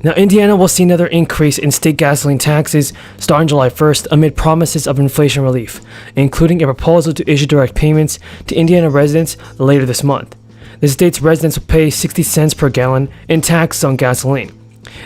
Now, Indiana will see another increase in state gasoline taxes starting July 1st amid promises of inflation relief, including a proposal to issue direct payments to Indiana residents later this month. The state's residents will pay 60 cents per gallon in taxes on gasoline.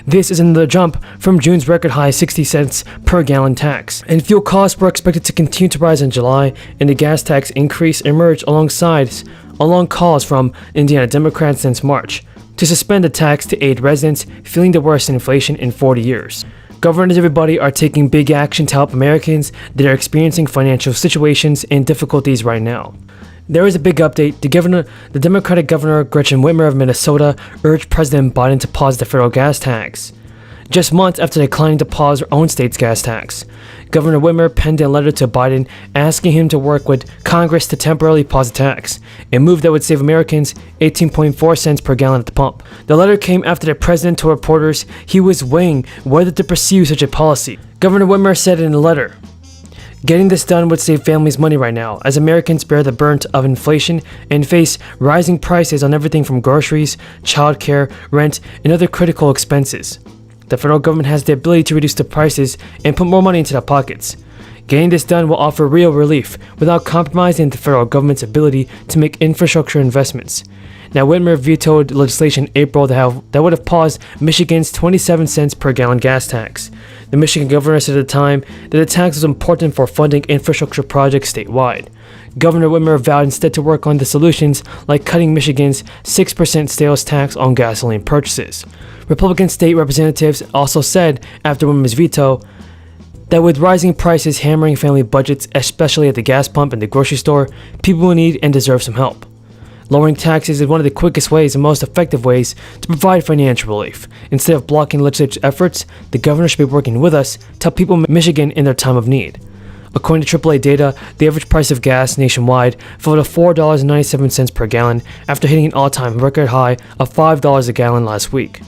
This is another jump from June's record high 60 cents per gallon tax. And fuel costs were expected to continue to rise in July, and the gas tax increase emerged along calls from Indiana Democrats since March to suspend the tax to aid residents feeling the worst inflation in 40 years. Governors everybody are taking big action to help Americans that are experiencing financial situations and difficulties right now. There is a big update. The Democratic Governor Gretchen Whitmer of Minnesota urged President Biden to pause the federal gas tax, just months after declining to pause her own state's gas tax. Governor Whitmer penned a letter to Biden asking him to work with Congress to temporarily pause the tax, a move that would save Americans 18.4 cents per gallon at the pump. The letter came after the president told reporters he was weighing whether to pursue such a policy. Governor Whitmer said in the letter, "Getting this done would save families money right now, as Americans bear the brunt of inflation and face rising prices on everything from groceries, childcare, rent, and other critical expenses. The federal government has the ability to reduce the prices and put more money into their pockets. Getting this done will offer real relief without compromising the federal government's ability to make infrastructure investments." Now, Whitmer vetoed legislation in April that would have paused Michigan's 27 cents per gallon gas tax. The Michigan governor said at the time that the tax was important for funding infrastructure projects statewide. Governor Whitmer vowed instead to work on the solutions like cutting Michigan's 6% sales tax on gasoline purchases. Republican state representatives also said after Whitmer's veto that with rising prices hammering family budgets, especially at the gas pump and the grocery store, people will need and deserve some help. Lowering taxes is one of the quickest ways and most effective ways to provide financial relief. Instead of blocking legislative efforts, the governor should be working with us to help people in Michigan in their time of need. According to AAA data, the average price of gas nationwide fell to $4.97 per gallon after hitting an all-time record high of $5 a gallon last week.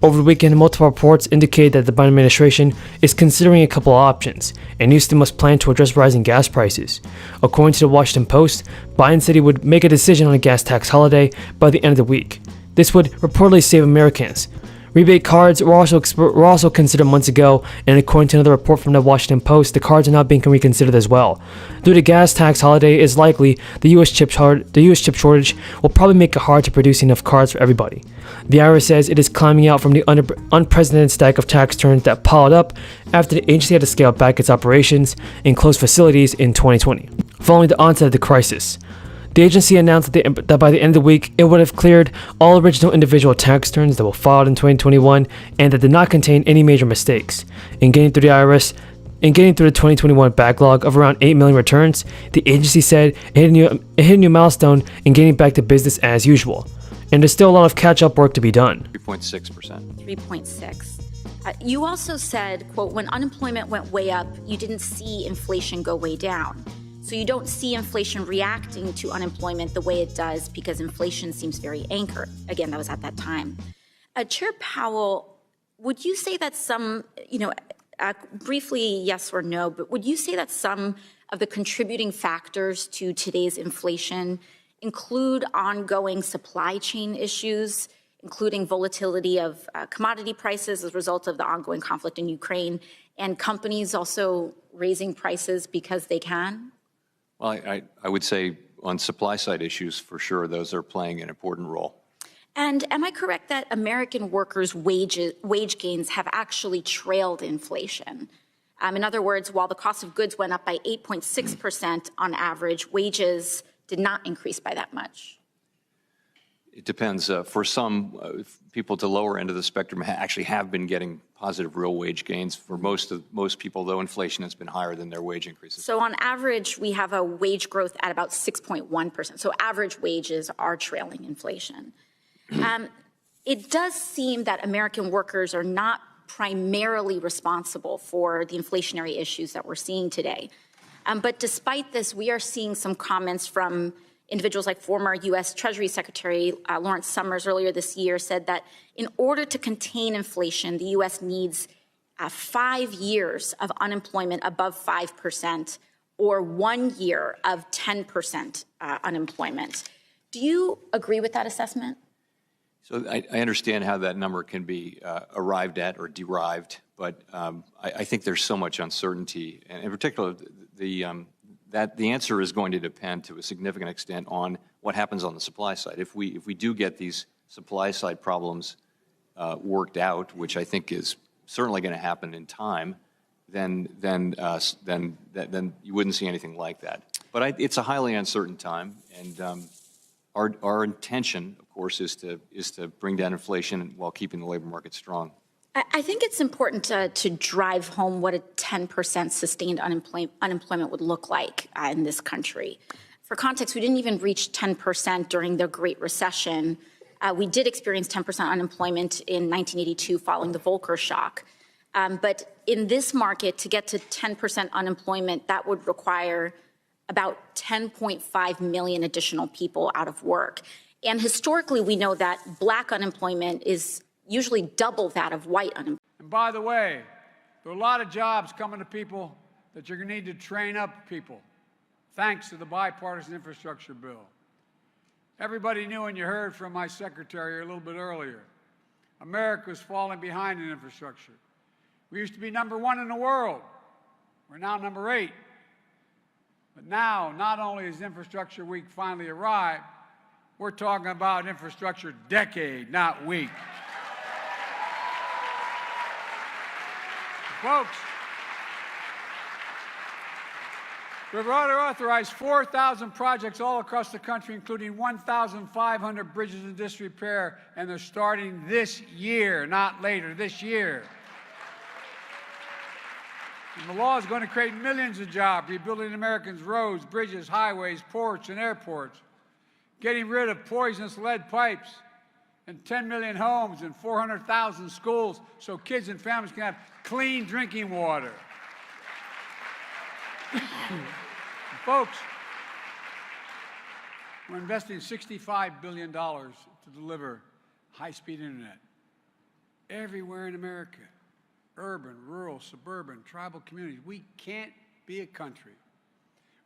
Over the weekend, multiple reports indicate that the Biden administration is considering a couple of options, and new stimulus plan to address rising gas prices. According to the Washington Post, Biden said he would make a decision on a gas tax holiday by the end of the week. This would reportedly save Americans. Rebate cards were also considered months ago, and according to another report from the Washington Post, the cards are not being reconsidered as well. Due to gas tax holiday is likely, the U.S. chip shortage will probably make it hard to produce enough cards for everybody. The IRS says it is climbing out from the unprecedented stack of tax returns that piled up after the agency had to scale back its operations and close facilities in 2020. Following the onset of the crisis, the agency announced that by the end of the week, it would have cleared all original individual tax returns that were filed in 2021 and that did not contain any major mistakes. In getting through the 2021 backlog of around 8 million returns, the agency said it hit a new milestone in getting back to business as usual. And there's still a lot of catch-up work to be done. 3.6%. 3.6. You also said, quote, when unemployment went way up, you didn't see inflation go way down. So you don't see inflation reacting to unemployment the way it does because inflation seems very anchored. Again, that was at that time. Chair Powell, would you say that some, briefly yes or no, but would you say that some of the contributing factors to today's inflation include ongoing supply chain issues, including volatility of commodity prices as a result of the ongoing conflict in Ukraine, and companies also raising prices because they can? Well, I would say on supply side issues, for sure, those are playing an important role. And am I correct that American workers' wage gains have actually trailed inflation? In other words, while the cost of goods went up by 8.6% on average, wages did not increase by that much. It depends. For some people at the lower end of the spectrum actually have been getting positive real wage gains. For most people, though, inflation has been higher than their wage increases. So on average, we have a wage growth at about 6.1%. So average wages are trailing inflation. It does seem that American workers are not primarily responsible for the inflationary issues that we're seeing today. But despite this, we are seeing some comments from individuals like former U.S. Treasury Secretary Lawrence Summers earlier this year said that in order to contain inflation, the U.S. needs 5 years of unemployment above 5% or 1 year of 10% unemployment. Do you agree with that assessment? So I understand how that number can be arrived at or derived, but I think there's so much uncertainty, and in particular, the answer is going to depend to a significant extent on what happens on the supply side. If we do get these supply side problems worked out, which I think is certainly going to happen in time, then you wouldn't see anything like that. But it's a highly uncertain time, and our intention, of course, is to bring down inflation while keeping the labor market strong. I think it's important to drive home what a 10% sustained unemployment would look like in this country. For context, we didn't even reach 10% during the Great Recession. We did experience 10% unemployment in 1982 following the Volcker shock. But in this market, to get to 10% unemployment, that would require about 10.5 million additional people out of work. And historically, we know that black unemployment is usually double that of white unemployment. And by the way, there are a lot of jobs coming to people that you're going to need to train up people, thanks to the bipartisan infrastructure bill. Everybody knew, and you heard from my secretary a little bit earlier, America was falling behind in infrastructure. We used to be #1 in the world. We're now #8. But now, not only has Infrastructure Week finally arrived, we're talking about infrastructure decade, not week. Folks, we've already authorized 4,000 projects all across the country, including 1,500 bridges in disrepair, and they're starting this year, not later, this year. And the law is going to create millions of jobs, rebuilding Americans' roads, bridges, highways, ports, and airports, getting rid of poisonous lead pipes in 10 million homes and 400,000 schools so kids and families can have clean drinking water. Folks, we're investing $65 billion to deliver high-speed internet everywhere in America. Urban, rural, suburban, tribal communities. We can't be a country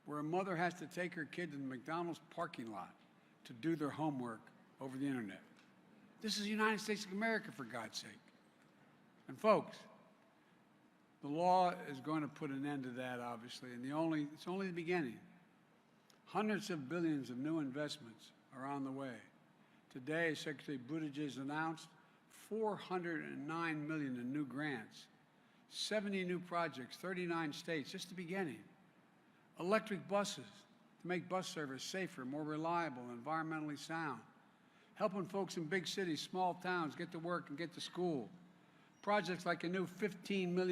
where a mother has to take her kid to the McDonald's parking lot to do their homework over the internet. This is the United States of America, for God's sake. And folks, the law is going to put an end to that, obviously, and it's only the beginning. Hundreds of billions of new investments are on the way. Today, Secretary Buttigieg announced $409 million in new grants, 70 new projects, 39 states, just the beginning. Electric buses to make bus service safer, more reliable, and environmentally sound. Helping folks in big cities, small towns get to work and get to school. Projects like a new $15 million